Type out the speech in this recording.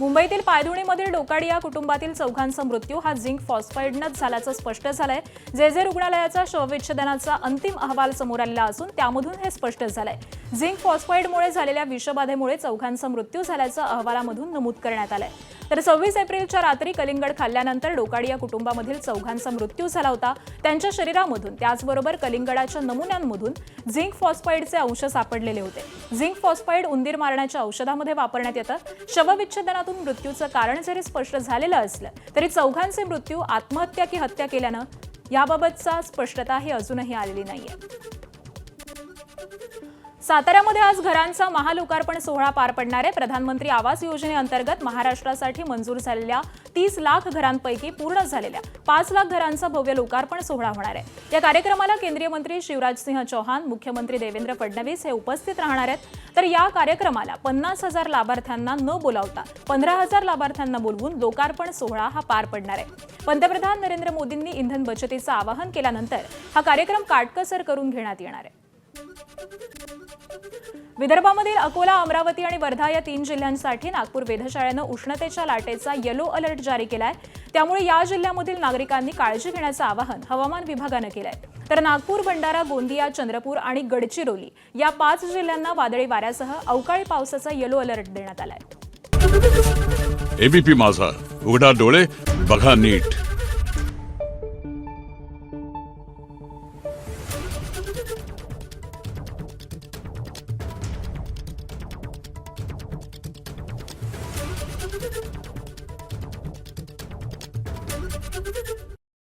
मुंबईतील पायधुणीमधील डोकाडी या कुटुंबातील चौघांचा मृत्यू हा झिंक फॉस्फाईडनंच झाल्याचं स्पष्ट झालंय। जे रुग्णालयाचा शवविच्छेदनाचा अंतिम अहवाल समोर आलेला असून त्यामधून हे स्पष्ट झालंय। झिंक फॉस्फाईडमुळे झालेल्या विषबाधेमुळे चौघांचा मृत्यू झाल्याचं अहवालामधून नमूद करण्यात आलंय। तर 26 एप्रिलच्या रात्री कलिंगड खाल्ल्यानंतर डोकाडी या कुटुंबामधील चौघांचा मृत्यू झाला होता। त्यांच्या शरीरामधून त्याचबरोबर कलिंगडाच्या नमुन्यांमधून झिंक फॉस्फाईडचे अंश सापडलेले होते। झिंक फॉस्फाईड उंदीर मारण्याच्या औषधामध्ये वापरण्यात येतं। शवविच्छेदनातून मृत्यूचं कारण जरी स्पष्ट झालेलं असलं तरी चौघांचे मृत्यू आत्महत्या की हत्या केल्यानं याबाबतचा स्पष्टता ही अजूनही आलेली नाहीये। साताऱ्यामध्ये आज घरांचा महालोकार्पण सोहळा पार पडणार आहे। प्रधानमंत्री आवास योजनेअंतर्गत महाराष्ट्रासाठी मंजूर झालेल्या 30 लाख घरांपैकी पूर्ण झालेल्या 5 लाख घरांचा भव्य लोकार्पण सोहळा होणार आहे। या कार्यक्रमाला केंद्रीय मंत्री शिवराजसिंह चौहान, मुख्यमंत्री देवेंद्र फडणवीस हे उपस्थित राहणार आहेत। तर या कार्यक्रमाला 50,000 लाभार्थ्यांना न बोलावता 15,000 लाभार्थ्यांना बोलवून लोकार्पण सोहळा हा पार पडणार आहे। पंतप्रधान नरेंद्र मोदींनी इंधन बचतीचं आवाहन केल्यानंतर हा कार्यक्रम काटकसर करून घेण्यात येणार आहे। विदर्भामधील अकोला, अमरावती आणि वर्धा या 3 जिल्ह्यांसाठी नागपूर वेधशाळेनं उष्णतेच्या लाटेचा येलो अलर्ट जारी केलाय। त्यामुळे या जिल्ह्यांमधील नागरिकांनी काळजी घेण्याचं आवाहन हवामान विभागानं केलंय। तर नागपूर, भंडारा, गोंदिया, चंद्रपूर आणि गडचिरोली या 5 जिल्ह्यांना वादळी वाऱ्यासह अवकाळी पावसाचा येलो अलर्ट देण्यात आलाय। एबीपी माझा, उघडा डोळे बघा नीट।